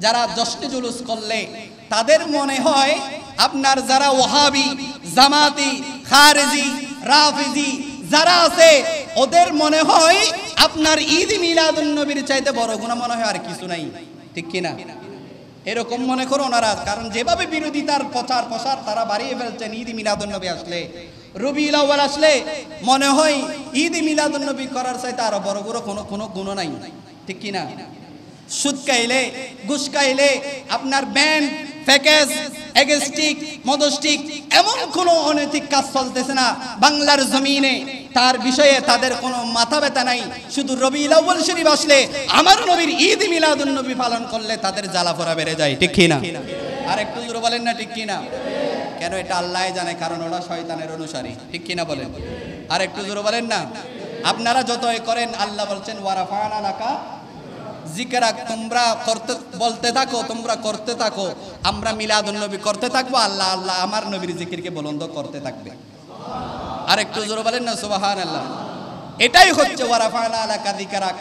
যারা জশ্নে জুলুস করলে তাদের মনে হয় আপনার যারা ওয়াহাবি, জামাতি, খারেজি, রাফিজি যারা আছে ওদের মনে হয় আপনার ঈদ মিলাদুন নবীর চাইতে বড় গুনাহ মনে হয় আর কিছু নাই, ঠিক কি না? এরকম মনে করো ওনারা, কারণ যেভাবে বিরোধিতার প্রচার প্রসার তারা বাড়িয়ে ফেলছেন। ঈদ মিলাদুন নবী আসলে, রবিউল আউয়াল আসলে মনে হয় ঈদ মিলাদুন নবী করার চাইতে আরো বড় কোনো গুণ নাই, ঠিক কি না? সুদ খাইলে, ঘুষ খাইলে, আপনার ব্যান্ড, প্যাকেজ, এগস্টিক, মদস্টিক এমন কোনো অনৈতিক কাজ চলতেছে না বাংলার জমিনে, তার বিষয়ে তাদের কোনো মাথা ব্যথা নাই। শুধু রবিউল আউয়াল শরীফ আসলে, আমার নবীর ঈদ মিলাদুন নবী পালন করলে তাদের জ্বালাপোড়া বেড়ে যায়, ঠিক কি না? আর একটু জোরে বলেন না, ঠিক কি না? কেন? এটা আল্লাহ জানে, কারণ ওরা শয়তানের অনুসারী, ঠিক কি না বলেন? আর একটু জোরে বলেন না। আপনারা যতই করেন, আল্লাহ বলছেন ওয়ারাফানা লাকা জিকরাক, তোমরা করতে বলতে থাকো, তোমরা করতে থাকো, আমরা মিলাদুন নবী করতে থাকবো, আল্লাহ আল্লাহ আমার নবীর জিকিরকে বুলন্দ করতে থাকবে। আর একটু জোরে বলেন না সুবহানাল্লাহ। এটাই হচ্ছে ওয়ারাফানা লাকা জিকরাক।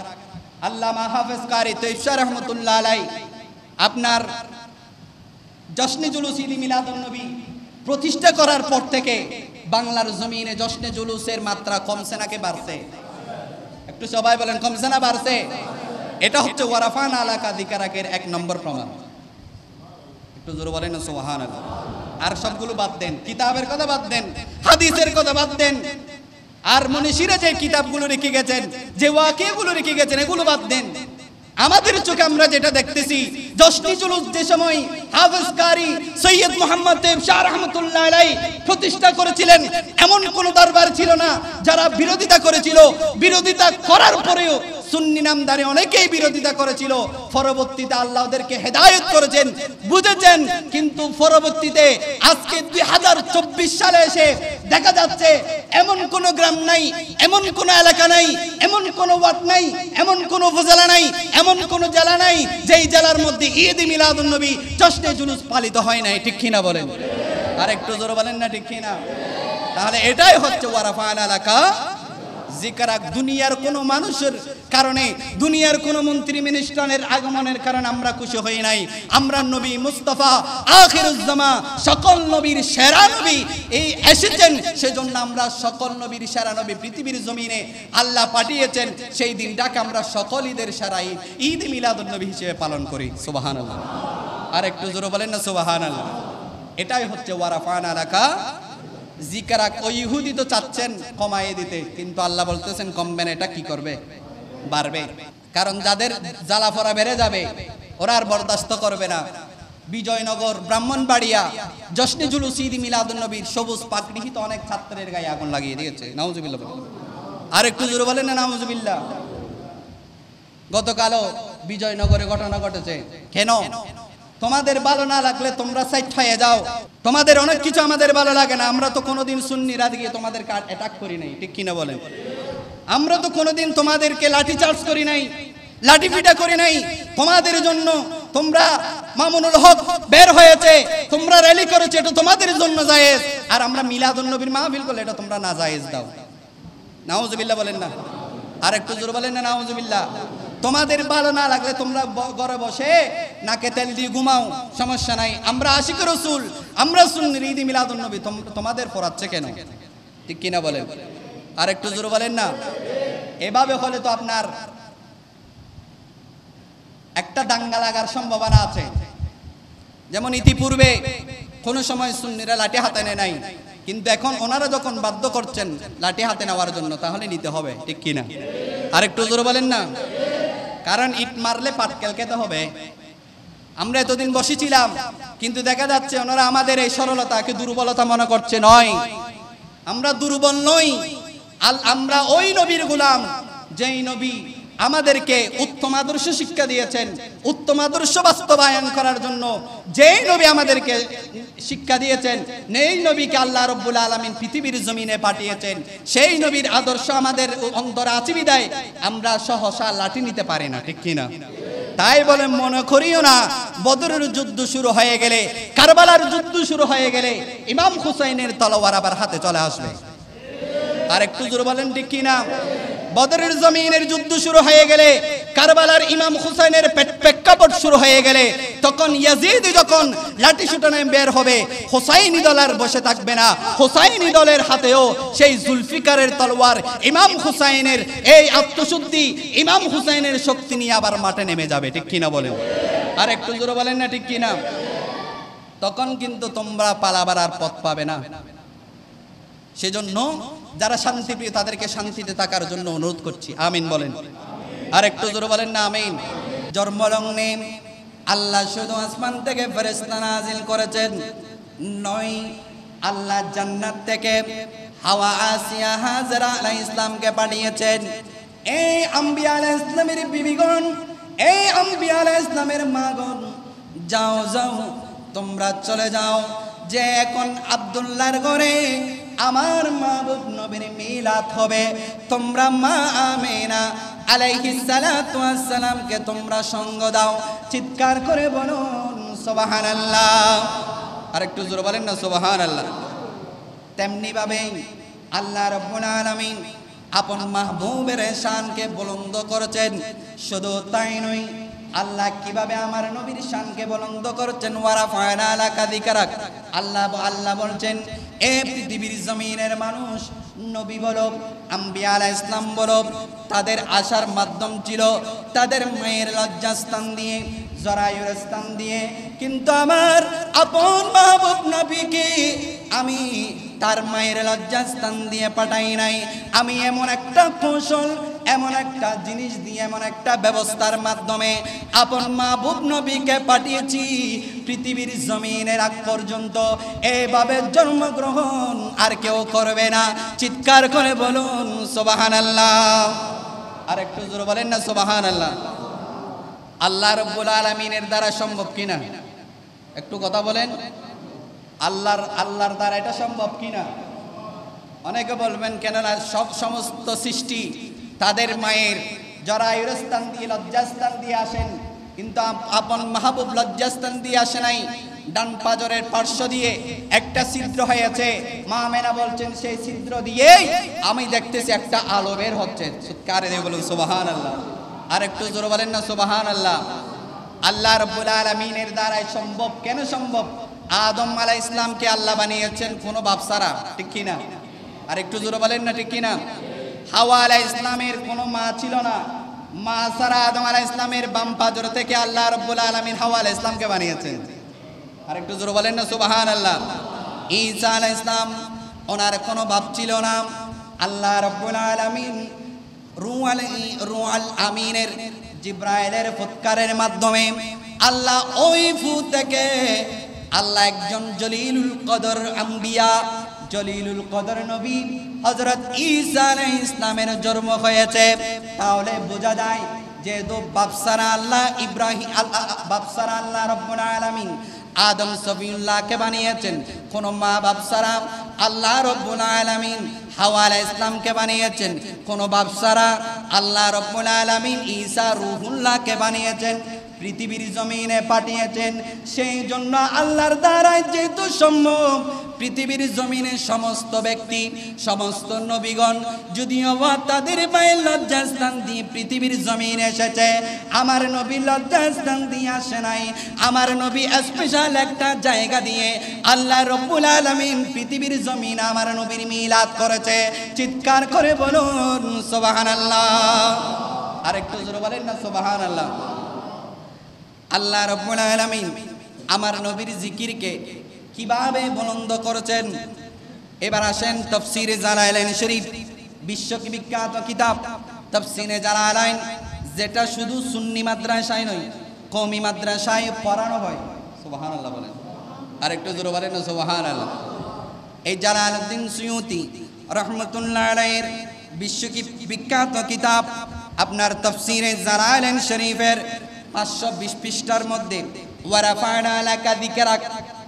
আল্লামা হাফেজ কারি তৈয়ব রহমাতুল্লাহ আলাইহি আপনার জশ্নে জুলুস ঈদ মিলাদুন নবী প্রতিষ্ঠা করার পর থেকে বাংলার জমিনে জশ্নে জুলুসের মাত্রা কমছে নাকি বাড়ছে? একটু সবাই বলেন, কমছে না বাড়ছে? এটা হচ্ছে ওয়ারাফানা লাকা যিকরাকের এক নম্বর প্রমাণ। একটু জোরে বলেন না সুবহানাল্লাহ। আর সবগুলো বাদ দেন, কিতাবের কথা বাদ দেন, হাদিসের কথা বাদ দেন, আর মনীষীরা যে কিতাবগুলো রেখে গেছেন, যে ওয়াকিয়াগুলো রেখে গেছেন, এগুলো বাদ দেন। আমাদের চোখে আমরা যেটা দেখতেছি, জশ্নে জুলুস যে সময় হাফেজ কারি সৈয়দ মুহাম্মদ তৈয়ব শাহ রহমাতুল্লাহ আলাইহি প্রতিষ্ঠা করেছিলেন, এমন কোন দরবার ছিল না যারা বিরোধিতা করেছিল। বিরোধিতা করার পরেও সুন্নি নামদারি অনেকেই বিরোধিতা করেছিল। পরবর্তীতে আল্লাহ ওদেরকে হেদায়েত করেছেন, বুঝেছেন। কিন্তু পরবর্তীতে আজকে 2024 সালে এসে দেখা যাচ্ছে এমন কোন গ্রাম নাই, এমন কোন এলাকা নাই, এমন কোন ওয়ার্ড নাই, এমন কোন উপজেলা নাই, এমন কোন জেলা নাই যেই জেলার মধ্যে ঈদ মিলাদুন নবী জশ্নে জুলুস পালিত হয় নাই, ঠিক কিনা বলেন? আর একটু জোরে বলেন না, ঠিক কিনা? তাহলে এটাই হচ্ছে ওয়ারাফানা লাকা যিকরাক। দুনিয়ার কোন মানুষের কারণে, দুনিয়ার কোন মন্ত্রী মিনিস্টারের আগমনের কারণে আমরা খুশি হই নাই। আমরা নবী মুস্তাফা আখিরুজ জামান, সকল নবীর সেরা নবী এই এসেছেন, সেজন্য আমরা সকল নবীর সেরা নবী পৃথিবীর জমিনে আল্লাহ পাঠিয়েছেন। সেই দিনটাকে আমরা সকল ঈদের সেরা ঈদ মিলাদুন নবী হিসেবে পালন করি। সুবহানাল্লাহ। আর একটু জোরে বলেন না সুবহানাল্লাহ। এটাই হচ্ছে ওয়ারাফানা লাকা যিকরাক। ওই ইহুদি তো চাচ্ছেন কমাইয়ে দিতে, কিন্তু আল্লাহ বলতেছেন কমবে না, এটা কি করবে? বাড়বে। কারণ যাদের জ্বালাফোড়া বেড়ে যাবে ওরা আর বরদাস্ত করবে না। বিজয়নগর, ব্রাহ্মণবাড়িয়া জশ্নে জুলুস ঈদ মিলাদুন নবীর সবুজ পাগড়ি তো অনেক ছাত্রের গায়ে আগুন লাগিয়ে দিয়েছে। নাউজুবিল্লাহ। আর একটু জোরে বলেন না নাউজুবিল্লাহ। গতকালও বিজয়নগরে ঘটনা ঘটেছে। কেন? তোমাদের ভালো না লাগলে তোমরা সাইড হয়ে যাও। তোমাদের অনেক কিছু আমাদের ভালো লাগে না। আমরা তো কোনোদিন সুন্নিরা দিয়ে তোমাদেরকে অ্যাটাক করি নাই, ঠিক কিনা বলেন? আমরা তো কোনোদিন তোমাদেরকে লাঠি চার্জ করি নাই, লাঠি পিটা করি নাই। তোমাদের জন্য তোমরা মামুনুল হক বের হয়েছে, তোমরা র্যালি করেছে, এটা তোমাদের জন্য জায়েজ। আর আমরা মিলাদুন নবীর মাহফিল করলে এটা তোমরা না জায়েজ দাও। নাউজুবিল্লাহ বলেন না। আর একটু জোরে বলেন না নাউজুবিল্লাহ। তোমাদের ভালো না লাগলে তোমরা ঘরে বসে নাকে তেল দিয়ে ঘুমাও, সমস্যা নাই। আমরা আশিক রাসূল, আমরা সুন্নি ঈদ মিলাদুন নবী, তোমাদের পড়াচ্ছে কেন? ঠিক কিনা বলেন? আর একটু জোরে বলেন না। এভাবে হলে তো আপনার একটা দাঙ্গা লাগার সম্ভাবনা আছে। যেমন ইতিপূর্বে কোন সময় সুন্নিরা লাঠি হাতে নেয় নাই, কিন্তু এখন ওনারা যখন বাধ্য করছেন লাঠি হাতে নেওয়ার জন্য, তাহলে নিতে হবে, ঠিক কিনা? আর একটু জোরে বলেন না। কারণ ইট মারলে পাটকেল খেতে হবে। আমরা এতদিন বসেছিলাম, কিন্তু দেখা যাচ্ছে ওনারা আমাদের এই সরলতাকে দুর্বলতা মনে করছে। নয়, আমরা দুর্বল নই। আমরা ওই নবীর গোলাম যেই নবী আমাদেরকে উত্তম আদর্শ শিক্ষা দিয়েছেন। উত্তম আদর্শ বাস্তবায়ন করার জন্য যেই নবী আমাদেরকে শিক্ষা দিয়েছেন, এই নবীকে আল্লাহ রাব্বুল আলামিন পৃথিবীর জমিনে পাঠিয়েছেন। সেই নবীর আদর্শ আমাদের অন্তরে আছে বিধায় আমরা সহসা লাঠি নিতে পারি না, ঠিক কিনা? তাই বলে মনে করিও না বদরের যুদ্ধ শুরু হয়ে গেলে, কারবালার যুদ্ধ শুরু হয়ে গেলে ইমাম হুসাইনের তলোয়ার আবার হাতে চলে আসবে। আর একটু জোরে বলেন, ঠিক কিনা? বদরের জমিনের যুদ্ধ শুরু হয়ে গেলে, কারবালার ইমাম হুসাইনের প্রেক্ষাপট শুরু হয়ে গেলে তখন ইয়াজিদ যখন লাঠি শুটানে বের হবে, হুসাইনি দল আর বসে থাকবে না। হুসাইনি দলের হাতেও সেই জুলফিকারের তলোয়ার, ইমাম হুসাইনের এই আত্মশুদ্ধি, ইমাম হুসাইনের শক্তি নিয়ে আবার মাঠে নেমে যাবে। ঠিক কিনা বলেন? আর একটু জোরে বলেন না ঠিক কিনা? তখন কিন্তু তোমরা পালাবার আর পথ পাবে না। সেজন্য যারা শান্তিপ্রিয় তাদেরকে শান্তিতে থাকার জন্য অনুরোধ করছি। আমিন বলেন। আর একটু জোরে বলেন না আমিন। জন্মলগ্নে আল্লাহ শুধু আসমান থেকে ফেরেশতা নাজিল করেছেন নয়, আল্লাহ জান্নাত থেকে হাওয়া, আসিয়া, হাজরা আলাইহিস সালামকে পাঠিয়েছেন। এই আম্বিয়া আলাইহিস সালামের বিবিগণ, এই আম্বিয়া আলাইহিস সালামের মাগণ, যাও যাও তোমরা চলে যাও, যে এখন আব্দুল্লাহর ঘরে আমার মাহবুব নবীর মিলাদ হবে, তোমরা মা আমিনা আলাইহিস সালাতু ওয়াস সালামকে তোমরা সঙ্গ দাও। চিৎকার করে বলুন সুবহানাল্লাহ। আর একটু জোরে বলেন না সুবহানাল্লাহ। তেমনি ভাবে আল্লাহ রাব্বুল আলামিন আপন মাহবুবের শানকে বুলন্দ করেছেন। শুধু তাই নয়, আল্লাহ কিভাবে আমার নবীর শানকে বুলন্দ করেছেন, ওয়ারাফা'না লাকা যিকরাক। আল্লাহ বলছেন, এ পৃথিবীর জমিনের মানুষ, নবী বলো, আম্বিয়া আলাইহিস সালাম বলো, তাদের আসার মাধ্যম ছিল তাদের মায়ের লজ্জাস্থান দিয়ে, জরায়ুর স্থান দিয়ে। কিন্তু আমার আপন মাহবুব নবীকে আমি তার মায়ের লজ্জাস্থান দিয়ে পাঠাই নাই। আমি এমন একটা কৌশল, এমন একটা জিনিস দিয়ে, এমন একটা ব্যবস্থার মাধ্যমে আপন মাহবুব নবীকে পাঠিয়েছি, পৃথিবীর জমিনের আগ পর্যন্ত এভাবে জন্মগ্রহণ আর কেউ করবে না। চিৎকার করে বলুন সুবহানাল্লাহ। আর একটু জোরে বলেন না সুবহানাল্লাহ। আল্লাহ রাব্বুল আলামিনের দ্বারা সম্ভব কিনা? একটু কথা বলেন। আল্লাহর দ্বারা এটা সম্ভব কিনা? অনেকে বলবেন কেন না, সমস্ত সৃষ্টি তাদের মায়ের জরায়ুর স্থান দিয়ে, লজ্জাস্থান দিয়ে আসেন, কিন্তু আপন মাহবুব লজ্জাস্থান দিয়ে আসে নাই, ডান পাজরের পার্শ্ব দিয়ে একটা ছিদ্র হয়েছে। মা আমেনা বলছেন, সেই ছিদ্র দিয়েই আমি দেখতেছি একটা আলো বের হচ্ছে। চিৎকার দিয়ে বলুন সুবহানাল্লাহ। আর একটু জোরে বলেন না সুবহানাল্লাহ। আল্লাহ রাব্বুল আলামিনের দ্বারাই সম্ভব। কেন সম্ভব? আদম আলাইহিস সালামকে আল্লাহ বানিয়েছেন কোনো বাপ ছাড়া। ঠিক কিনা? আর একটু জোরে বলেন না ঠিক কিনা? হাওয়া আলাইহিস সালামের কোনো মা ছিল না। মা ছাড়া আদম আলাইহিস সালামের বাম পাজর থেকে আল্লাহ রাব্বুল আলামিন হাওয়া আলাইহিস সালামকে বানিয়েছেন। আর একটু জোরে বলেন না সুবহানাল্লাহ। ঈসা আলাইহিস সালাম, ওনার কোনো বাপ ছিল না। আল্লাহ রাব্বুল আলামিন রূহুল আমিনের জিবরাইলের ফুৎকারের মাধ্যমে আল্লাহ ওই ফু থেকে আল্লাহ একজন জলিলুল কদর আম্বিয়া, জলিলুল কদর নবী হযরত ঈসা আলাইহিস সালামের জন্ম হয়েছে। তাহলে বোঝা যায় যেহেতু বাপসারা আল্লাহ বাপসারা আল্লাহ রাব্বুল আলামিন আদম সফিউল্লাহকে বানিয়েছেন, কোন মা বাপসারা আল্লাহ রাব্বুল আলামিন হাওয়া আলাইহিস সালামকে বানিয়েছেন, কোন বাপসারা আল্লাহ রাব্বুল আলামিন ঈসা রূহুল্লাহকে বানিয়েছেন, পৃথিবীর জমিনে পাঠিয়েছেন। সেই জন্য আল্লাহর দ্বারাই যেহেতু সম্ভব, পৃথিবীর জমিনে সমস্ত ব্যক্তি, সমস্ত নবীগণ যদিও তাদের মায়ের লজ্জাস্থান দিয়ে পৃথিবীর জমিনে এসেছে, আমার নবী লজ্জাস্থান দিয়ে আসে নাই। আমার নবী স্পেশাল একটা জায়গা দিয়ে আল্লাহ রাব্বুল আলামিন পৃথিবীর জমিনে আমার নবীর মিলাদ করেছে। চিৎকার করে বলুন সুবহানাল্লাহ। আর একটু জোরে বলেন না সুবহানাল্লাহ। আল্লাহ রাব্বুল আলামিন আমার নবীর জিকিরকে কিভাবে বুলন্দ করেছেন। এবার আসেন তাফসীরে জালালাইন শরীফ, বিশ্ববিখ্যাত কিতাব তাফসীরে জালালাইন, যেটা শুধু সুন্নি মাদ্রাসায় নয়, কওমি মাদ্রাসায় পড়ানো হয়। সুবহানাল্লাহ বলেন। আর একটু জোরে বলেন না সুবহানাল্লাহ। এই জালালউদ্দিন সুয়ুতি রাহমাতুল্লাহ আলাইহির বিশ্ববিখ্যাত কিতাব আপনার তাফসীরে জালালাইন শরীফের 520 পৃষ্ঠার মধ্যে ওয়ারাফা'না লাকা যিকরাক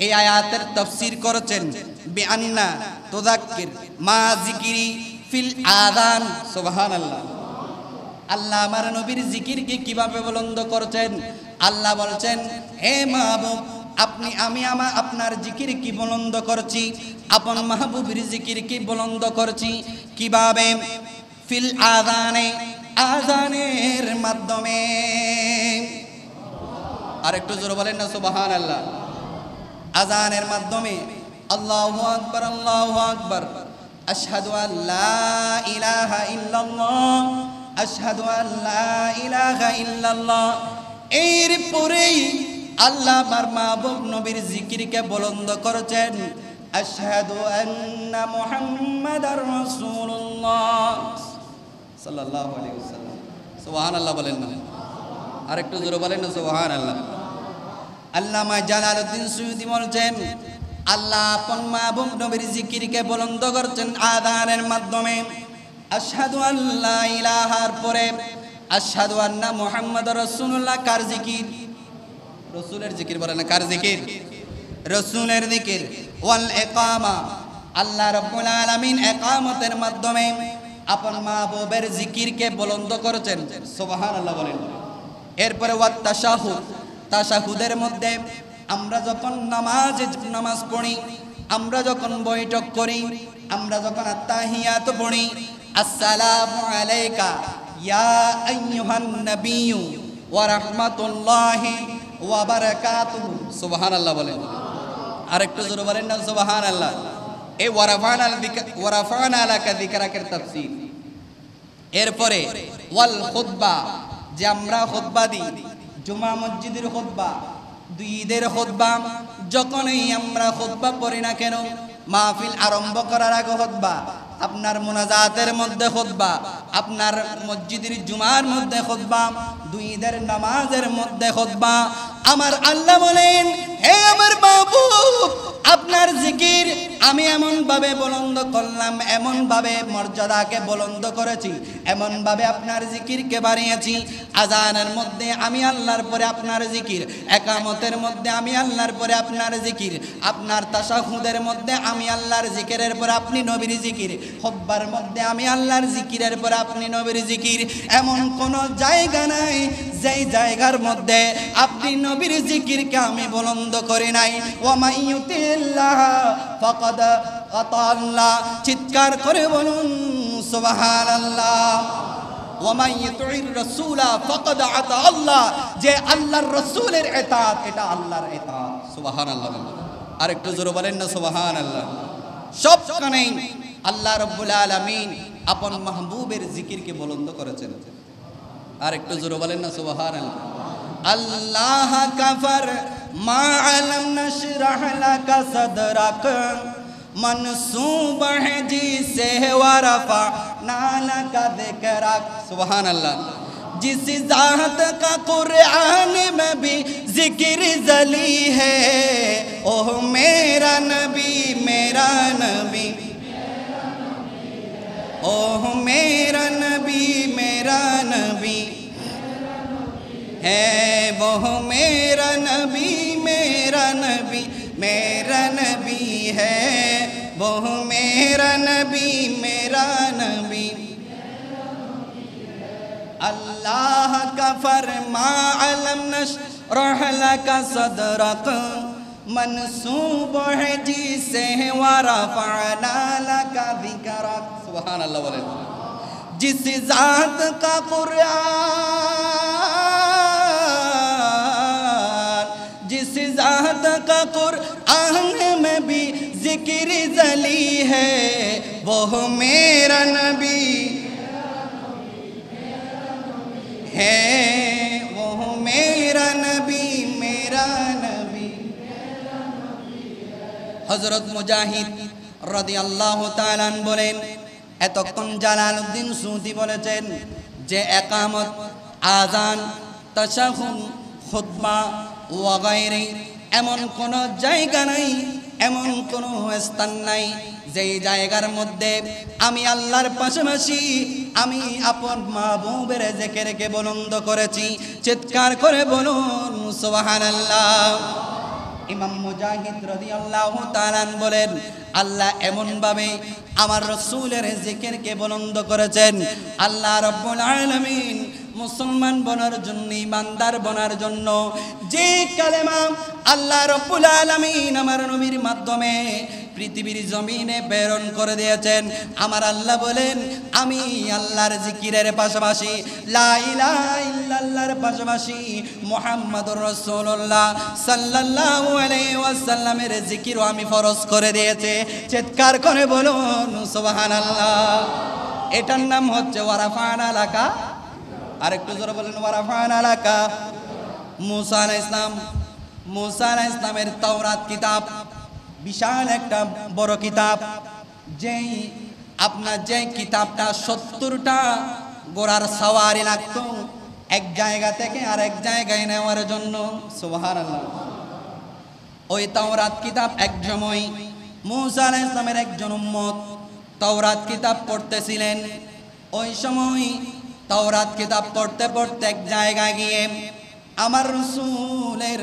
এই আয়াতের তাফসীর করেছেন বিআন্না তুযাক্কির মা যিকরি ফিল আযান। সুবহানাল্লাহ। আল্লাহ আমার নবীর জিকিরকে কিভাবে বুলন্দ করেছেন। আল্লাহ বলছেন, হে মাহবুব, আমি আপনার জিকির কি বুলন্দ করছি, আপন মাহবুবের জিকির কি বুলন্দ করছি। কিভাবে? ফিল আযানে, আযানের মাধ্যমে। আর একটু জোরে বলেন না সুবহানাল্লাহ। আযানের মাধ্যমে আল্লাহু আকবার আল্লাহু আকবার, আশহাদু আল্লা ইলাহা ইল্লাল্লাহ, আশহাদু আল্লা ইলাহা ইল্লাল্লাহ। এরপরেই আল্লাহ আমার মাহবুব নবীর জিকিরকে বুলন্দ করেছেন, আশহাদু আন্না মুহাম্মাদার রাসূলুল্লাহ সাল্লাল্লাহু আলাইহি ওয়াসাল্লাম। সুবহানাল্লাহ বলেন না, আরেকটু জোরে বলেন না সুবহানাল্লাহ। আল্লামা জালালউদ্দিন সুয়ুতী বলছেন, আল্লাহ আপন মাহবুব নবীর জিকিরকে বুলন্দ করছেন আযানের মাধ্যমে। আশহাদু আল্লা ইলাহার পরে আশহাদু আন্না মুহাম্মাদুর রাসূলুল্লাহ কার জিকির? রাসূলের জিকির বলেন না, কার জিকির? রাসূলের জিকির। ওয়াল ইকামা, আল্লাহ রাব্বুল আলামিন ইকামতের মাধ্যমে আপন মাহবুবের জিকিরকে বুলন্দ করেছেন। সুবহানাল্লাহ বলেন। এরপরে ওয়াত তাশাহুদ, তাশাহুদের মধ্যে আমরা যখন নামাজ পড়ি, আমরা যখন বৈঠক করি, আমরা যখন আত্তাহিয়াত পড়ি, আসসালামু আলাইকা ইয়া আইয়ুহান নাবিয়্যু ওয়া রাহমাতুল্লাহি ওয়া বারাকাতুহু। সুবহানাল্লাহ বলেন। আরেকটু জোরে বলেন না সুবহানাল্লাহ। এই ওয়ারাফানা লাকা যিকরাকের তাফসীর। এরপরে ওয়াল খুতবা, যে আমরা খুতবা দিই, জুমা মসজিদের খুতবা, ঈদের খুতবা, যখনই আমরা খুতবা পড়ি না কেন, মাহফিল আরম্ভ করার আগে খুতবা, আপনার মুনাজাতের মধ্যে খুতবা, আপনার মসজিদের জুমার মধ্যে খুতবা, দুই ঈদের নামাজের মধ্যে খুতবা। আমার আল্লাহ বলেন, হে আমার মাহবুব, আপনার জিকির আমি এমন ভাবে বুলন্দ করলাম, এমন ভাবে মর্যাদাকে বুলন্দ করেছি, এমন ভাবে আপনার জিকিরকে বাড়িয়েছি। আযানের মধ্যে আমি আল্লাহর পরে আপনার জিকির, ইকামতের মধ্যে আমি আল্লাহর পরে আপনার জিকির, আপনার তাশাহুদের মধ্যে আমি আল্লাহর জিকিরের পরে আপনি নবীর জিকির, খুতবার মধ্যে আমি আল্লাহর জিকিরের পরে আপনি নবীর জিকির। এমন কোন জায়গা নাই যেই জায়গার মধ্যে আপনি নবীর জিকিরকে আমি বুলন্দ করি নাই। ওয়া মাইয়ুতিল্লাহ ফাকাদ আতাল্লাহ, চিৎকার করে বলুন সুবহানাল্লাহ। ওয়া মাইয়ুতির রাসূলা ফাকাদ আতা আল্লাহ, যে আল্লাহর রাসূলের ইতাআত, এটা আল্লাহর ইতাআত। সুবহানাল্লাহ। আরেকটু জোরে বলেন না সুবহানাল্লাহ। সবখানেই আল্লাহ রাব্বুল আলামিন আপন মাহবুবের জিকিরকে বুলন্দ করেছেন। আরেকটু জোরে বলেন না সুবহানাল্লাহ। আল্লাহ কাফার মা আলম নশরাহ লাকা সদরাক, মনসুব है जिसे वरफा नालका ذکرक। सुबहानल्लाह। जिस ज़ात का कुरान में भी जिक्र जली है, ओह मेरा नबी मेरा नबी, ओह मेरा नबी मेरा नबी है, वो मेरा नबी मेरा नबी मेरा नबी है, वो मेरा नबी मेरा नबी। अल्लाह का फरमा अलम नशरह लका सदरक, मनसूब है जिसे वरफअना लका ज़िक्रक। सुभान अल्लाह बोले। जिस ज़ात का कुरान, जिस ज़ात का कुरान में भी जिक्र जली है, वो मेरा नबी है, वो मेरा नबी मेरा नबी। हजरत मुजाहिद রাদিয়াল্লাহু তাআলা বলেন, এতক্ষণ জালালউদ্দিন সুয়ুতী বলেছেন যে ইকামত, আযান, তাশাহুদ, খুতবা ওয়া গায়রি, এমন কোন জায়গা নাই, এমন কোন স্থান নাই যেই জায়গার মধ্যে আমি আল্লাহর পাশাপাশি আমি আপন মাহবুবের জিকিরকে বুলন্দ করেছি। চিৎকার করে বলুন সুবহানাল্লাহ। ইমাম মুজাহিদ রাদিয়াল্লাহু তাআলা বলেন, আল্লাহ এমন ভাবে আমার রাসূলের জিকিরকে বুলন্দ করেছেন, আল্লাহ রাব্বুল আলামিন মুসলমান বনার জন্য, ইমানদার বনার জন্য যে কালেমা আল্লাহ রাব্বুল আলামিন আমার নবীর মাধ্যমে পৃথিবীর জমিনে প্রেরণ করে দিয়েছেন। আমার আল্লাহ বলেন, আমি আল্লাহর জিকিরের পাশাপাশি, লা ইলাহা ইল্লাল্লাহর পাশাপাশি মুহাম্মাদুর রাসূলুল্লাহ সাল্লাল্লাহু আলাইহি ওয়াসাল্লামের জিকিরও আমি ফরজ করে দিয়েছি। চিৎকার করে বলুন সুবহানাল্লাহ। এটার নাম হচ্ছে ওয়ারাফানা লাকা। আরেকটু জোরে বলেন ওয়ারাফানা লাকা। মুসা আলাইহিস সালামের তাওরাত কিতাব বিশাল একটা বড় কিতাব, যেই কিতাবটা 70টা ঘোড়ার সাওয়ারি লাগতো এক জায়গা থেকে আরেক জায়গায় নেওয়ার জন্য। সুবহানাল্লাহ। ওই তাওরাত কিতাব এক সময় মুসা আলাইহিস সালামের একজন উম্মত তাওরাত কিতাব পড়তেছিলেন। ওই সময় তাওরাত কিতাব পড়তে পড়তে এক জায়গায় গিয়ে আমার রাসূলের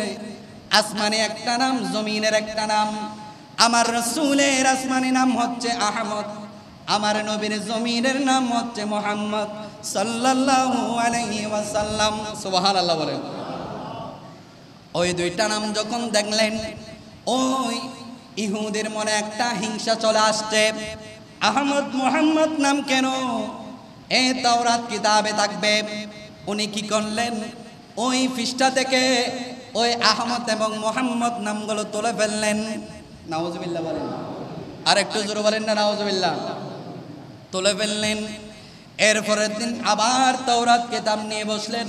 আসমানে একটা নাম, জমিনের একটা নাম। আমার রাসূলের আসমানি নাম হচ্ছে আহমদ, আমার নবীর জমিনের নাম হচ্ছে মুহাম্মদ সাল্লাল্লাহু আলাইহি ওয়াসাল্লাম। সুবহানাল্লাহ বলেন। ওই দুইটা নাম যখন দেখলেন, ওই ইহুদের মনে একটা হিংসা চলে আসছে। আহমদ মুহাম্মদ নাম কেন এই তাওরাত কিতাবে থাকবে? উনি কি করলেন, ওই পৃষ্ঠা থেকে ওই আহমদ এবং মুহাম্মদ নামগুলো তুলে ফেললেন। নাউজুবিল্লাহ বলেন। আর একটু জোরে বলেন না নাউজুবিল্লাহ। তুলে ফেললেন। এরপরের দিন আবার তাওরাত কিতাব নিয়ে বসলেন,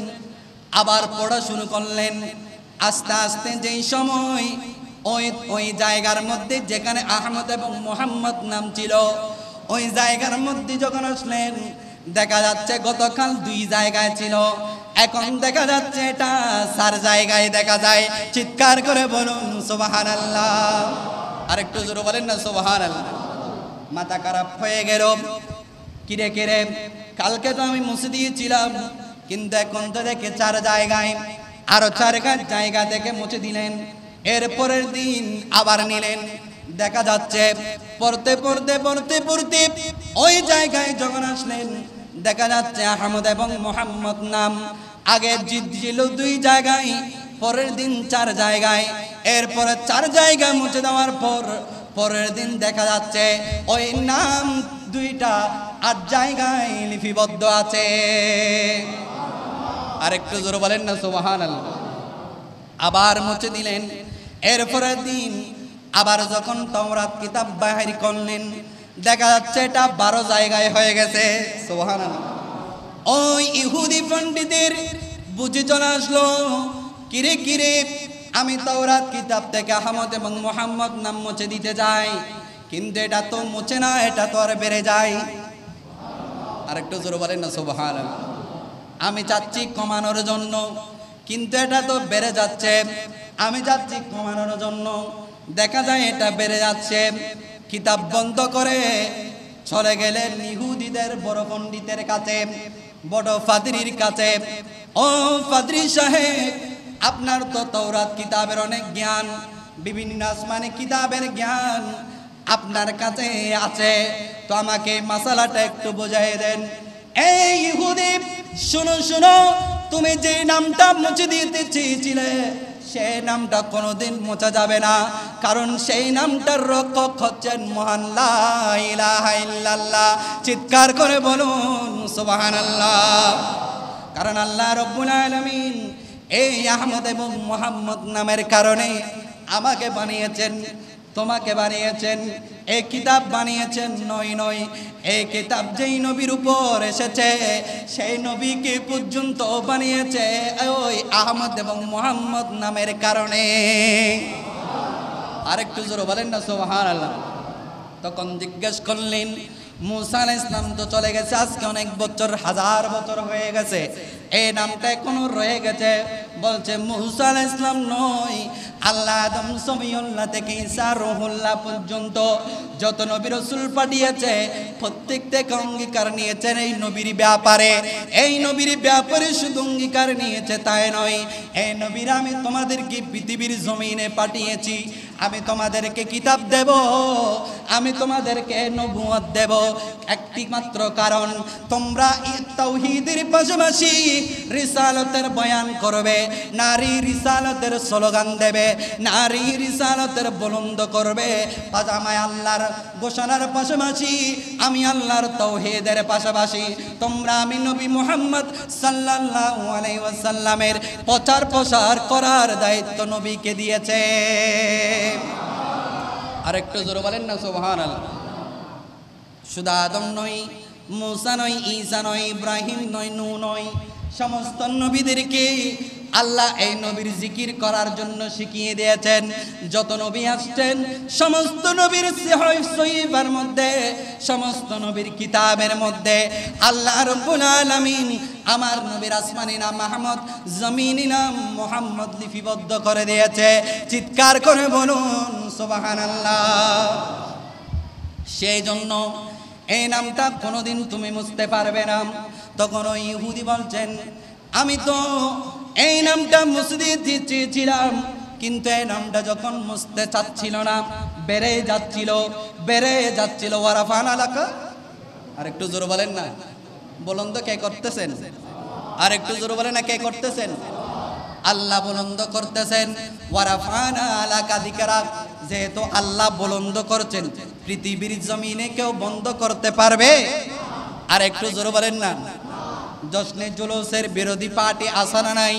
আবার পড়া শুরু করলেন। আস্তে আস্তে যেই সময় ওই জায়গার মধ্যে যেখানে আহমদ এবং মুহাম্মদ নাম ছিল, ওই জায়গার মধ্যে যখন আসলেন, দেখা যাচ্ছে গতকাল 2 জায়গায় ছিল, এখন দেখা যাচ্ছে এটা 4 জায়গায় দেখা যায়। চিৎকার করে বলুন সুবহানাল্লাহ। আরেকটু জোরে বলেন না সুবহানাল্লাহ। মাথা খারাপ হয়ে গেল। কিরে কালকে তো আমি মুছে দিয়েছিলাম, কিন্তু এখন তো দেখে 4 জায়গায়, আরো 4 জায়গা থেকে মুছে দিলেন। এরপরের দিন আবার নিলেন, দেখা যাচ্ছে পড়তে ওই জায়গায় যখন আসলেন, দেখা যাচ্ছে আহমদ এবং মুহাম্মদ নাম আগে ছিল 2 জায়গায়, পরের দিন 4 জায়গায়। এরপরে 4 জায়গা মুছে দেওয়ার পর পরের দিন দেখা যাচ্ছে ওই নাম 2টা 8 জায়গায় লিপিবদ্ধ আছে। আরেকটু জোরে বলেন না সুবহানাল্লাহ। আবার মুছে দিলেন। এরপরের দিন আবার যখন তাওরাত কিতাব বাহির করলেন, দেখা যাচ্ছে এটা 12 জায়গায় হয়ে গেছে। সুবহানাল্লাহ। ওই ইহুদি পণ্ডিতের বুঝে চলে আসলো, কিরে আমি তাওরাত কিতাব থেকে আহমদ এবং মুহাম্মদ নাম মুছে দিতে যাই, কিন্তু এটা তো মুছে না, এটা তো আর বেড়ে যায়। আরেকটু জোরে বলেন না সুবহানাল্লাহ। আমি চাচ্ছি কমানোর জন্য, কিন্তু এটা তো বেড়ে যাচ্ছে। আমি চাচ্ছি কমানোর জন্য, দেখা যায় এটা বেড়ে যাচ্ছে। কিতাব বন্ধ করে চলে গেলেন ইহুদিদের বড় পণ্ডিতের কাছে, বড় ফাদরির কাছে। ও ফাদরি সাহেব, আপনার তো তাওরাত কিতাবের অনেক জ্ঞান, বিভিন্ন আসমানি কিতাবের জ্ঞান আপনার কাছে আছে, তো আমাকে মাসালাটা একটু বুঝাই দেন। এই ইহুদি, শুনো, তুমি যে নামটা মুছে দিতে চেয়েছিলে, সেই নামটা কোনোদিন মোছা যাবে না, কারণ সেই নামটার রক্ষক হচ্ছেন মহান লা ইলাহা ইল্লাল্লাহ। চিৎকার করে বলুন সুবহানাল্লাহ। কারণ আল্লাহ রাব্বুল আলামিন এই আহমদ এবং মুহাম্মদ নামের কারণে আমাকে বানিয়েছেন, তোমাকে বানিয়েছেন, এই কিতাব বানিয়েছেন। নয়, এই কিতাব যেই নবীর উপর এসেছে, সেই নবীকে পর্যন্ত বানিয়েছে ওই আহমদ এবং মুহাম্মদ নামের কারণে। আরেকটু জোরে বলেন না সুবহানাল্লাহ। তখন জিজ্ঞেস করলেন, মুসা আলাইহিস সালাম তো চলে গেছে, আজকে অনেক বছর, 1000 বছর হয়ে গেছে, এই নামটা এখনো রয়ে গেছে। বলছে মুসা আলাইহিস সালাম নয়, আল্লাহ আদম সমিউল্লাহ থেকে ঈসা রুহুল্লাহ পর্যন্ত যত নবী রাসূল পাঠিয়েছে, প্রত্যেক থেকে অঙ্গীকার নিয়েছেন এই নবীর ব্যাপারে। এই নবীর ব্যাপারে শুধু অঙ্গীকার নিয়েছে তাই নয়, এই নবীর আমি তোমাদেরকে পৃথিবীর জমিনে পাঠিয়েছি, আমি তোমাদেরকে কিতাব দেব, আমি তোমাদেরকে নবুয়ত দেব, একটি মাত্র কারণ, তোমরা তাওহীদের পাশাপাশি রিসালাতের বয়ান করবে, নারী রিসালাতের স্লোগান দেবে, নারী রিসালাতের বুলন্দ করবে। পাজামায় আল্লাহর ঘোষণার পাশাপাশি আমি আল্লাহর তাওহীদের পাশাপাশি তোমরা আমি নবী মুহাম্মদ সাল্লাল্লাহু আলাইহি ওয়াসাল্লামের প্রচার প্রসার করার দায়িত্ব নবীকে দিয়েছে। আরেকটু জোরে বলেন না সুবহানাল্লাহ। শুধু আদম নয়, মুসা নয়, ঈসা নয়, ইব্রাহিম নয়, নূহ নয়, সমস্ত নবীদেরকে আল্লাহ এই নবীর জিকির করার জন্য শিখিয়ে দিয়েছেন। যত নবী আসছেন সমস্ত নবীর সহিফার মধ্যে, সমস্ত নবীর কিতাবের মধ্যে আল্লাহ রাব্বুল আলামিন আমার নবীর আসমানি নাম আহমদ, জমিনি নাম মুহাম্মদ লিপিবদ্ধ করে দিয়েছে। চিৎকার করে বলুন সুবহানাল্লাহ। সেই জন্য এই নামটা কোনোদিন তুমি মুছতে পারবে না। তখন ওই ইহুদি বলছেন, আমি তো এই নামটা মুছে দিতে চেয়েছিলাম, কিন্তু এই নামটা যখন মুছতে চাচ্ছিল না, বেড়ে যাচ্ছিল ওয়ারাফানা লাকা। আর একটু জোরে বলেন না, বলুন তো কে করতেছেন? আর একটু জোরে বলেন না, কে করতেছেন? আল্লাহ বুলন্দ করতেছেন। ওয়ারাফানা লাকা যিকরাক, যেহেতু আল্লাহ বুলন্দ করছেন, পৃথিবীর জমিনে কেউ বন্ধ করতে পারবে? আর একটু জোরে বলেন না। জশ্নে জুলুসের বিরোধী পার্টি আসানা নাই,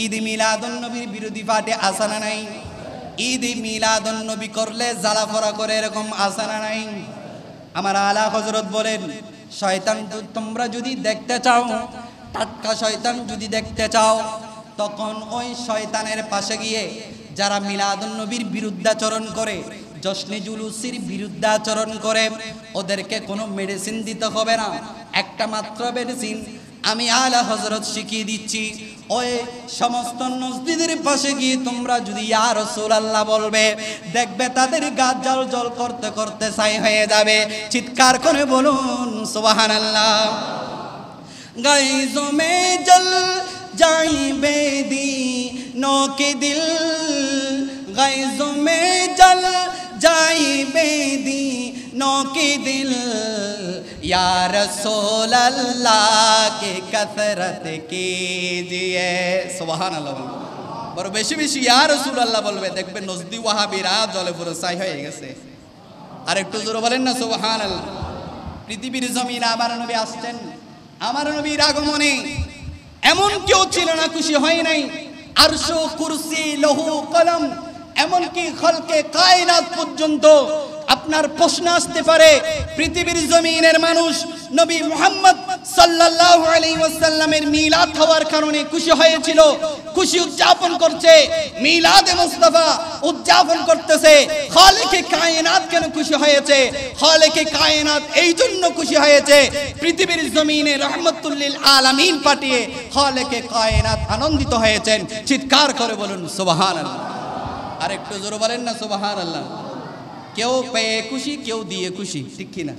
ঈদ মিলাদুন নবীর বিরোধী পার্টি আসানা নাই, ঈদ মিলাদুন নবী করলে জ্বালাফরা করে এরকম আসানা নাই। আমার আলা হযরত বলেন, শয়তান তোমরা যদি দেখতে চাও, টাটকা শয়তান যদি দেখতে চাও, তখন ওই শয়তানের পাশে গিয়ে যারা মিলাদুন নবীর বিরুদ্ধাচরণ করে, জশ্নে জুলুসের বিরুদ্ধাচরণ করে, ওদেরকে কোনো মেডিসিন দিতে হবে না। একটা মাত্র মেডিসিন আমি আলা হযরত শিখিয়ে দিচ্ছি। ওই সমস্ত মসজিদের পাশে গিয়ে তোমরা যদি ইয়া রাসূলুল্লাহ বলবে, দেখবে তাদের গা জল জল করতে করতে ছাই হয়ে যাবে। চিৎকার করে বলুন সুবহানাল্লাহ। গাইজো মে জল जाइबे दीनों के दिल, गैज़ों में जल जाइबे दीनों के दिल, या रसूल अल्लाह के कसरत कीजिए। सुभान अल्लाह। বড় বেশি বেশি ইয়া রাসূলুল্লাহ বলবে, দেখবেন নজদি ওয়াহাবিরা জলে পুরো ছাই হয়ে গেছে। আর একটু জোরে বলেন না সুবহানাল্লাহ। পৃথিবীর জমিনে আমার নবী আসছেন, আমার নবীর আগমনে এমন কেউ ছিল না খুশি হয় নাই। আরশ, কুরসি, লৌহ কলম, এমনকি খলকে কায়নাত পর্যন্ত আপনার প্রশ্ন আসতে পারে, পৃথিবীর জমিনের মানুষ নবী মুহাম্মদ সাল্লাল্লাহু আলাইহি ওয়াসাল্লামের মিলাদ হওয়ার কারণে খুশি হয়েছিল, খুশি উদযাপন করছে, মিলাদে মুস্তাফা উদযাপন করতেছে। খালিকে কায়নাত কেন খুশি হয়েছে? খালিকে কায়নাত এই জন্য খুশি হয়েছে, পৃথিবীর জমিনে রহমাতুল লিল আলামিন পাঠিয়ে খালিকে কায়নাত আনন্দিত হয়েছেন। চিৎকার করে বলুন সুবহানাল্লাহ। আর একটু জোরে বলেন না সুবহানাল্লাহ। কেউ পেয়ে খুশি, কেউ দিয়ে খুশি, ঠিক কি না?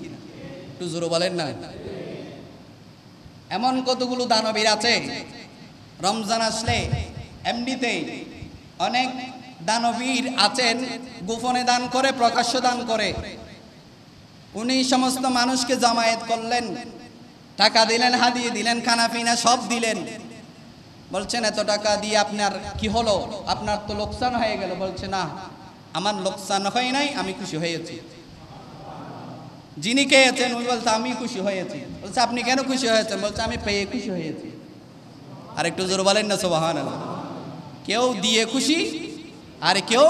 একটু জোরে বলেন না। এমন কতগুলো দানবীর আছে, রমজান আসলে এমনিতেই অনেক দানবীর আছেন, গোপনে দান করে, প্রকাশ্য দান করে। উনি সমস্ত মানুষকে জামায়াত করলেন, টাকা দিলেন, হাদিয়ে দিলেন, খানা পিনা সব দিলেন। বলছেন এত টাকা দিয়ে আপনার কি হলো? আপনার তো লোকসান হয়ে গেল। বলছে না, আমার লোকসান হয় নাই, আমি খুশি হয়েছি। যিনি খেয়েছেন উনি বলছে আমি খুশি হয়েছি। বলছে আপনি কেন খুশি হয়েছেন? বলছে আমি পেয়ে খুশি হয়েছি। আর একটু জোরে বলেন না সুবহানাল্লাহ। কেউ দিয়ে খুশি আর কেউ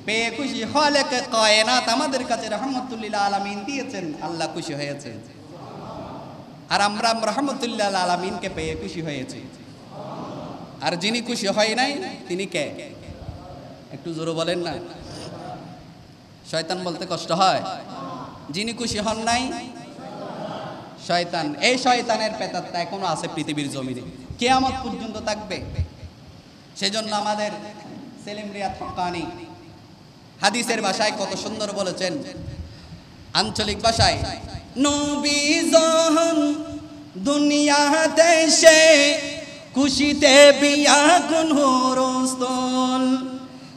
পেয়ে খুশি। খালিক কায়নাত আমাদের কাছে রাহমাতুল লিল আলামিন দিয়েছেন, আল্লাহ খুশি হয়েছেন, আর আমরা রাহমাতুল লিল আলামিনকে পেয়ে খুশি হয়েছি। আর যিনি খুশি হয় নাই তিনি কে? একটু জোরে বলেন না। শয়তান বলতে কষ্ট হয়। যিনি খুশি হন নাই শয়তান। এই শয়তানের পেতাত্তা এখনো আছে পৃথিবীর জমিনে, কিয়ামত পর্যন্ত থাকবে। সেজন্য আমাদের সেলিম রিয়াদ হক্কানি হাদিসের ভাষায় কত সুন্দর বলেছেন, আঞ্চলিক ভাষায়, নবী যখন দুনিয়াতে এসে খুশিতে বিয়াগুন হরস্তল,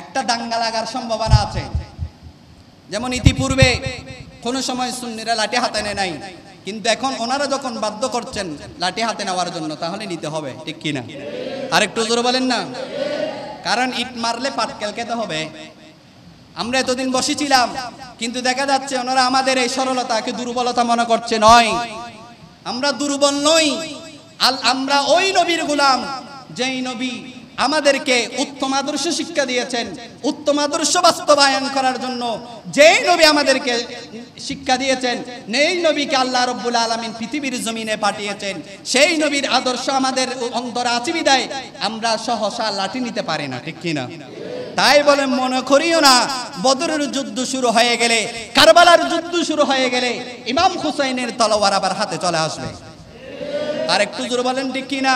একটা দাঙ্গা লাগার সম্ভাবনা আছে। যেমন ইতিপূর্বে কোন সময় সুন্নিরা লাঠি হাতে নেয় নাই, কিন্তু এখন ওনারা যখন বাধ্য করছেন লাঠি হাতে নেওয়ার জন্য, তাহলে নিতে হবে, ঠিক কিনা? আরেকটু জোরে বলেন না। কারণ ইট মারলে পাটকেল খেতে হবে। আমরা এতদিন বসেছিলাম, কিন্তু দেখা যাচ্ছে ওনারা আমাদের এই সরলতাকে দুর্বলতা মনে করছে। নয়, আমরা দুর্বল নই। আমরা ওই নবীর গোলাম যেই নবী আমাদেরকে উত্তম আদর্শ শিক্ষা দিয়েছেন, উত্তম আদর্শ বাস্তবায়ন করার জন্য যেই নবী আমাদেরকে শিক্ষা দিয়েছেন, এই নবীকে আল্লাহ রাব্বুল আলামিন পৃথিবীর জমিনে পাঠিয়েছেন। সেই নবীর আদর্শ আমাদের অন্তরে আছে বিধায় আমরা সহসা লাঠি নিতে পারি না, ঠিক কিনা? তাই বলে মনে করিও না বদরের যুদ্ধ শুরু হয়ে গেলে, কারবালার যুদ্ধ শুরু হয়ে গেলে ইমাম হুসাইনের তলোয়ার আবার হাতে চলে আসবে। আর একটু জোরে বলেন, ঠিক কিনা?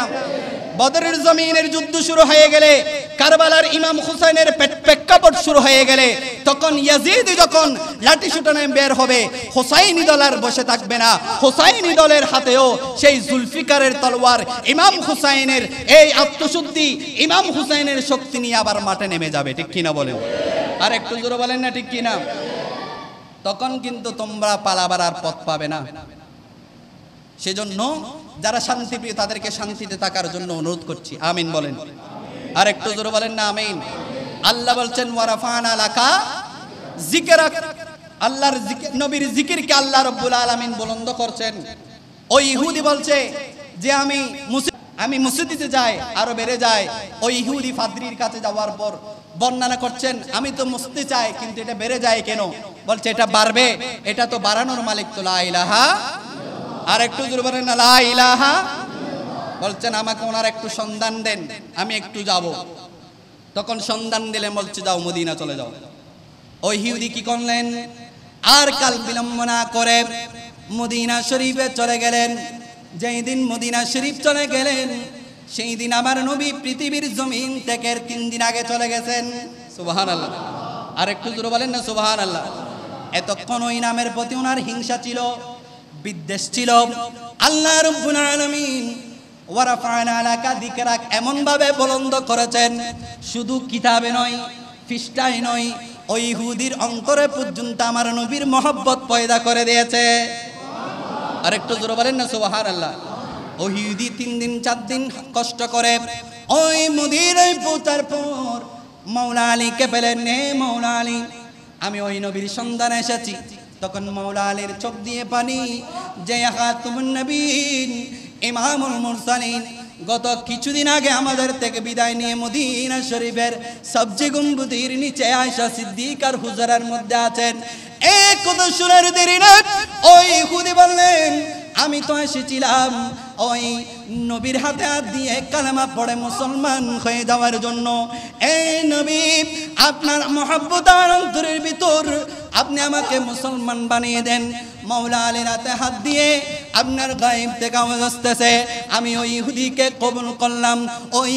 বদরের জমিনের যুদ্ধ শুরু হয়ে গেলে, কারবালার ইমাম হুসাইনের প্রেক্ষাপট শুরু হয়ে গেলে, তখন ইয়াজিদ যখন লাঠি শুটানে বের হবে, হুসাইনি দল আর বসে থাকবে না। হুসাইনি দলের হাতেও সেই জুলফিকারের তলোয়ার, ইমাম হুসাইনের এই আত্মশুদ্ধি, ইমাম হুসাইনের শক্তি নিয়ে আবার মাঠে নেমে যাবে, ঠিক কিনা বলেন? আর একটু জোরে বলেন না, ঠিক কিনা? তখন কিন্তু তোমরা পালাবার আর পথ পাবে না। সেজন্য যারা শান্তিপ্রিয় তাদেরকে শান্তিতে থাকার জন্য অনুরোধ করছি। আমিন বলেন। আর একটু জোরে বলেন না, আমিন। আল্লাহ বলছেন ওয়ারাফানা লাকা যিকরাক, আল্লাহর নবীর জিকিরকে আল্লাহ রাব্বুল আলামিন বুলন্দ করছেন। ওই ইহুদি বলছে যে আমি মসজিদে যাই, আরো বেড়ে যায়। ওই ইহুদি ফাদরির কাছে যাওয়ার পর বর্ণনা করছেন, আমি তো মুছতে চাই, কিন্তু এটা বেড়ে যায় কেন? বলছে এটা বাড়বে, এটা তো বাড়ানোর মালিক তো লা ইলাহা। আর একটু জোরে বলেন না, লা ইলাহা। বলছেন আমাকে ওনার একটু সন্ধান দেন, আমি একটু যাব। তখন সন্ধান দিলে বলছে যাও মদিনা চলে যাও। ওই ইহুদি কি করলেন? আর কাল বিলম্ব না করে মদিনা শরীফে চলে গেলেন। যেই দিন মদিনা শরীফ চলে গেলেন, সেই দিন আমার নবী পৃথিবীর জমিন থেকে 3 দিন আগে চলে গেছেন। সুবহানাল্লাহ। আর একটু জোরে বলেন না, সুবহানাল্লাহ। এতক্ষণ ওই নামের প্রতি ওনার হিংসা ছিল, বিদ্বেষ ছিল। আল্লাহ রাব্বুল আলামিন ওয়ারাফানা লাকা যিকরাক এমন ভাবে বুলন্দ করেছেন, শুধু কিতাবে নয়, পৃষ্ঠায় নয়, ওই ইহুদির অন্তরে পর্যন্ত আমার নবীর মহব্বত পয়দা করে দিয়েছে। আর একটু জোরে বলেন না, সুবহানাল্লাহ। ওই ইহুদি 3 দিন 4 দিন কষ্ট করে ওই মদিনায় পৌঁছার পর মাওলা আলীকে পেলেন। নে মাওলা আলী, আমি ওই নবীর সন্ধানে এসেছি। তখন মাওলা আলীর চোখ দিয়ে পানি। যে খাতামুন নবীন, ইমামুল মুরসালিন, গত কিছুদিন আগে আমাদের থেকে বিদায় নিয়ে মদিনা শরীফের সবচেয়ে গম্বুজের নিচে আয়েশা সিদ্দিকার হুজরার মধ্যে আছেন। এক কথা শুনার দেরি না, ওই ইহুদি বললেন আমি তো এসেছিলাম ওই নবীর হাতে হাত দিয়ে কালেমা পড়ে মুসলমান হয়ে যাওয়ার জন্য। এই নবী, আপনার মহব্বত আর অন্তরের ভিতর আপনি আমাকে মুসলমান বানিয়ে দেন। মাওলা আলীর হাতে হাত দিয়ে আপনার গায়েব থেকে আওয়াজ আসতেছে, আমি ওই ইহুদিকে কবুল করলাম। ওই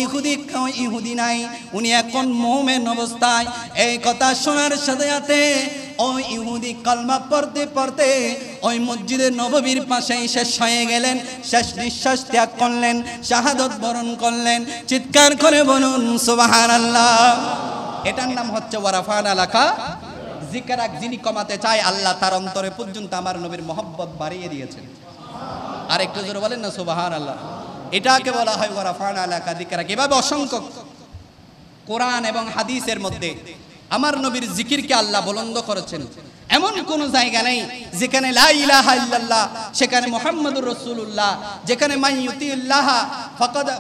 ইহুদি নাই, উনি এখন মুমিন অবস্থায়। এই কথা শোনার সাথে সাথে ওই ইহুদি কালমা পড়তে পড়তে ওই মসজিদে নববীর পাশেই শেষ হয়ে গেলেন। শেষ নিঃশ্বাস ত্যাগ করলেন, শাহাদত বরণ করলেন। চিৎকার করে বলুন সুবহানাল্লাহ। এটার নাম হচ্ছে ওয়ারাফানা লাকা যিকরাক। যিনি কমাতে চায়, আল্লাহ তার অন্তরে পর্যন্ত আমার নবীর মহব্বত বাড়িয়ে দিয়েছেন। আর একটু জোরে বলেন না সুবহানাল্লাহ। এটাকে বলা হয় ওয়ারাফানা লাকা যিকরাক। এভাবে অসংখ্য কোরআন এবং হাদিসের মধ্যে আমার নবীর জিকিরকে আল্লাহ বুলন্দ করেছেন। এমন কোন জায়গা নেই যেখানে লা ইলাহা ইল্লাল্লাহ, সেখানে মুহাম্মাদুর রাসূলুল্লাহ, যেখানে মান ইউতিল্লাহ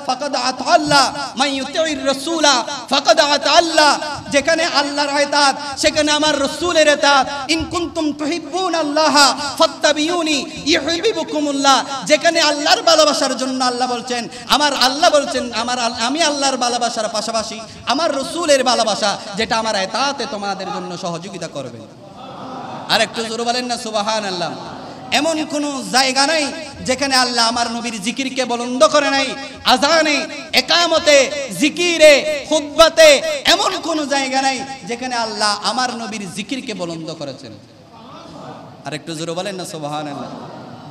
ফাকাদ আতাআল্লাহ, মান ইউতির রাসূলা ফাকাদ আতাআল্লাহ, যেখানে আল্লাহর ইতাআত সেখানে আমার রাসূলের ইতাআত। ইন কুনতুম তুহিব্বুনাল্লাহ ফাত্তাবিউনি ইউহিব্বুকুমুল্লাহ, যেখানে আল্লাহর ভালোবাসার জন্য আল্লাহ বলছেন, আমি আল্লাহর ভালোবাসার পাশাপাশি আমার রাসূলের ভালোবাসা, যেটা আমার ইতাআতে তোমাদের জন্য সহযোগিতা করবে। আর একটু জোরে বলেন না সুবহানাল্লাহ। এমন কোন জায়গা নাই যেখানে আল্লাহ আমার নবীর জিকিরকে বুলন্দ করে নাই। আযানে, ইকামতে, জিকিরে, খুতবাতে এমন কোন জায়গা নাই যেখানে আল্লাহ আমার নবীর জিকিরকে বুলন্দ করেছেন। আর একটু জোরে বলেন না সুবহানাল্লাহ।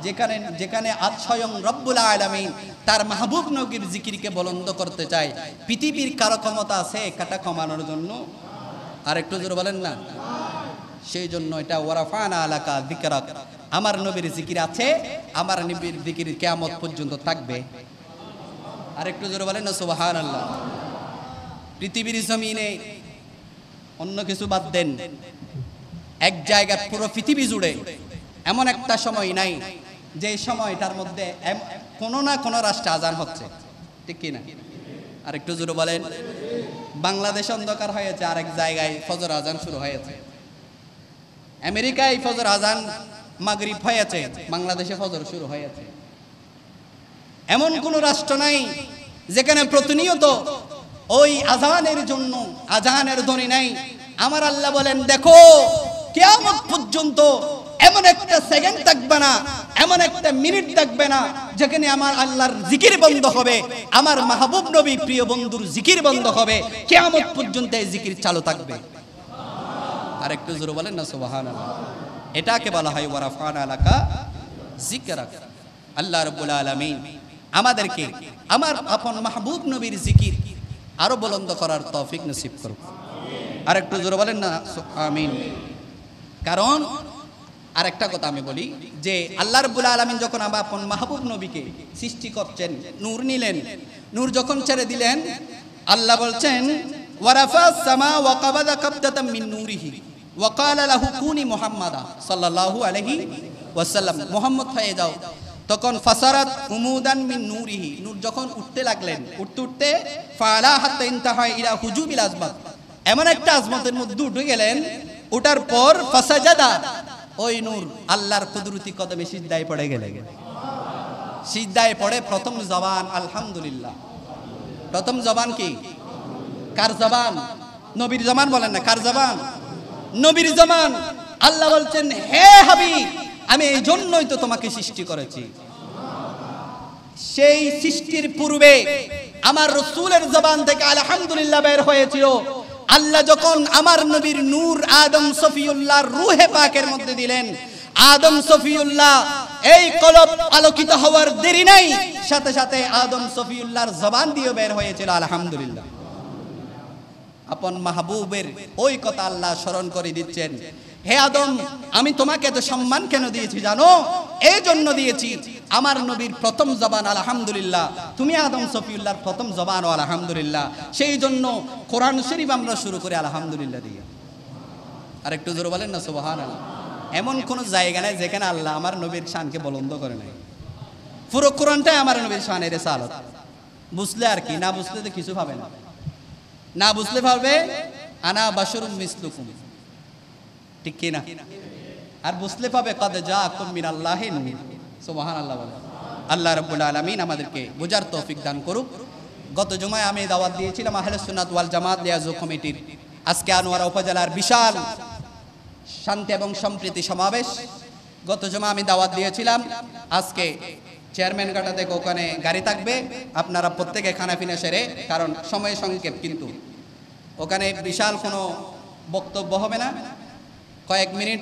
যেখানে স্বয়ং রব্বুল আলামিন তার মাহবুব নবীর জিকিরকে বুলন্দ করতে চায়, পৃথিবীর কারো ক্ষমতা আছে কাটা কমানোর জন্য? আর একটু জোরে বলেন না। সেই জন্য এটা ওয়ারাফানা আলাকা যিকরাক, আমার নবীর জিকির আছে, আমার নবীর জিকির কিয়ামত পর্যন্ত থাকবে। আর একটু জোরে বলেন না সুবহানাল্লাহ। পৃথিবীর জমিনে অন্য কিছু বাদ দেন, এক জায়গায় পুরো পৃথিবী জুড়ে এমন একটা সময় নাই যে সময়টার মধ্যে কোনো না কোনো রাষ্ট্রে আজান হচ্ছে, ঠিক কি না? আর একটু জোরে বলেন। বাংলাদেশ অন্ধকার হয়েছে, আরেক জায়গায় ফজর আজান শুরু হয়েছে। আমেরিকায় ফজর আজান মাগরিব হয়েছে, বাংলাদেশে ফজর শুরু হয়েছে। এমন কোন রাষ্ট্র নাই যেখানে প্রতিনিয়ত ওই আজানের জন্য আজানের ধ্বনি নাই। আমার আল্লাহ বলেন, দেখো কিয়ামত পর্যন্ত এমন একটা সেকেন্ড থাকবে না, এমন একটা মিনিট থাকবে না যেখানে আমার আল্লাহর জিকির বন্ধ হবে, আমার মাহবুব নবী প্রিয় বন্ধুর জিকির বন্ধ হবে। কিয়ামত পর্যন্ত এই জিকির চালু থাকবে। আর একটু জোরে বলেন না সুবহানাল্লাহ। এটাকে বলা হয় ওয়ারাফানা আলাকা যিকরাক। আল্লাহ রাব্বুল আলামিন আমাদেরকে আমার আপন মাহবুব নবীর জিকির আরো বুলন্দ করার তৌফিক নসিব করুন। আর একটু জোরে বলেন না আমিন। কারণ আরেকটা কথা আমি বলি যে আল্লাহ রাব্বুল আলামিন যখন আমার আপন মাহবুব নবীকে সৃষ্টি করছেন, নূর নিলেন, নূর যখন ছেড়ে দিলেন, আল্লাহ বলছেন ওয়ারাফাস সামা ওয়া কাবাদা কাবদাতাম মিন নূরিহি ওয়া ক্বালা লাহু কুনি মুহাম্মাদা সাল্লাল্লাহু আলাইহি ওয়াসাল্লাম, মুহাম্মদ হয়ে যাও। তখন ফাসারাত উমুদান মিন নূরিহি, নূর যখন উঠতে লাগলেন, উঠতে উঠতে ফালা হাত্তা ইনতাহা ইলা হুজুবিল আজমাত, এমন একটা আজমতের মধ্যে উঠে গেলেন। ওঠার পর ফাসাজাদা, ওই নূর আল্লাহর কুদরতি কদমে সিজদায় পড়ে গেলেন। সিজদায় পড়ে প্রথম জবান আলহামদুলিল্লাহ। প্রথম জবান কি? কার জবান? নবীর জবান। বলেন না কার জবান? নবীর জবান। আল্লাহ বলছেন, হে হাবিব, আমি এই জন্যই তো তোমাকে সৃষ্টি করেছি। সেই সৃষ্টির পূর্বে আমার রাসূলের জবান থেকে আলহামদুলিল্লাহ বের হয়েছিল। আল্লাহ যখন আমার নবীর নূর আদম সফিউল্লাহর রূহে পাকের মধ্যে দিলেন, আদম সফিউল্লাহ এই কলব আলোকিত হওয়ার দেরি নাই, সাথে সাথে আদম সফিউল্লাহর জবান দিয়ে বের হয়েছিল আলহামদুলিল্লাহ। আপন মাহবুবের ওই কথা আল্লাহ স্মরণ করে দিচ্ছেন, হে আদম, আমি তোমাকে এত সম্মান কেন দিয়েছি জানো? এই জন্য দিয়েছি, আমার নবীর প্রথম জবান আলহামদুলিল্লাহ, তুমি আদম সফিউল্লাহর প্রথম জবান ও আলহামদুলিল্লাহ। সেই জন্য কোরআন শরীফ আমরা শুরু করি আলহামদুলিল্লাহ দিয়ে। আর একটু জোরে বলেন না সুবহানাল্লাহ। এমন কোন জায়গা নাই যেখানে আল্লাহ আমার নবীর শানকে বুলন্দ করে নাই। পুরো কোরআনটাই আমার নবীর শানের রিসালাত। বুঝলে আর কি, না বুঝলে তো কিছু পাবে না। না বুঝলে পারবে আনা বাশারুম মিসলুকুম, ঠিক কি না? আর বুঝলে পাবে কদ জাআকুম মিনাল্লাহি নূর। সুবহানাল্লাহ বলে। আল্লাহ রাব্বুল আলামিন আমাদেরকে বোঝার তৌফিক দান করুক। গত জুমায় আমি দাওয়াত দিয়েছিলাম আহলে সুন্নাত ওয়াল জামাত লিয়াজু কমিটির। আজকে আনোয়ারা উপজেলার বিশাল শান্তি এবং সম্প্রীতি সমাবেশ। গত জুমা আমি দাওয়াত দিয়েছিলাম, আজকে চেয়ারম্যান ঘাটা থেকে ওখানে গাড়ি থাকবে, আপনারা প্রত্যেকে খানাপিনা সেরে, কারণ সময় সংক্ষেপ, কিন্তু ওখানে বিশাল কোনো বক্তব্য হবে না, কয়েক মিনিট,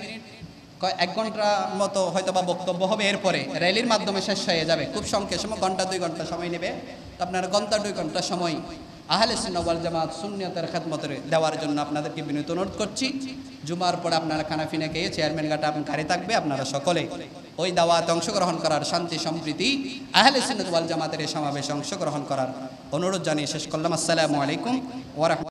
এক ঘন্টার মতো হয়তো বা বক্তব্য হবে, এরপরে র্যালির মাধ্যমে শেষ হয়ে যাবে। খুব সংক্ষেপ সময়, ঘন্টা 2 ঘন্টা সময় নেবে। আপনারা ঘন্টা 2 ঘন্টা সময় আহলে সুন্নাত ওয়াল জামাত সুন্নিয়তের খেদমতে দেওয়ার জন্য আপনাদেরকে বিনীত অনুরোধ করছি। জুমার পর আপনারা খানাফিনা খেয়ে চেয়ারম্যান ঘাটা গাড়ি থাকবে, আপনারা সকলে ওই দাওয়াতে অংশগ্রহণ করার, শান্তি সম্প্রীতি আহলে সুন্নাত ওয়াল জামাতের এই সমাবেশে অংশগ্রহণ করার অনুরোধ জানিয়ে শেষ করলাম। আসসালামু আলাইকুম ওয়া রাহমাতুল্লাহ।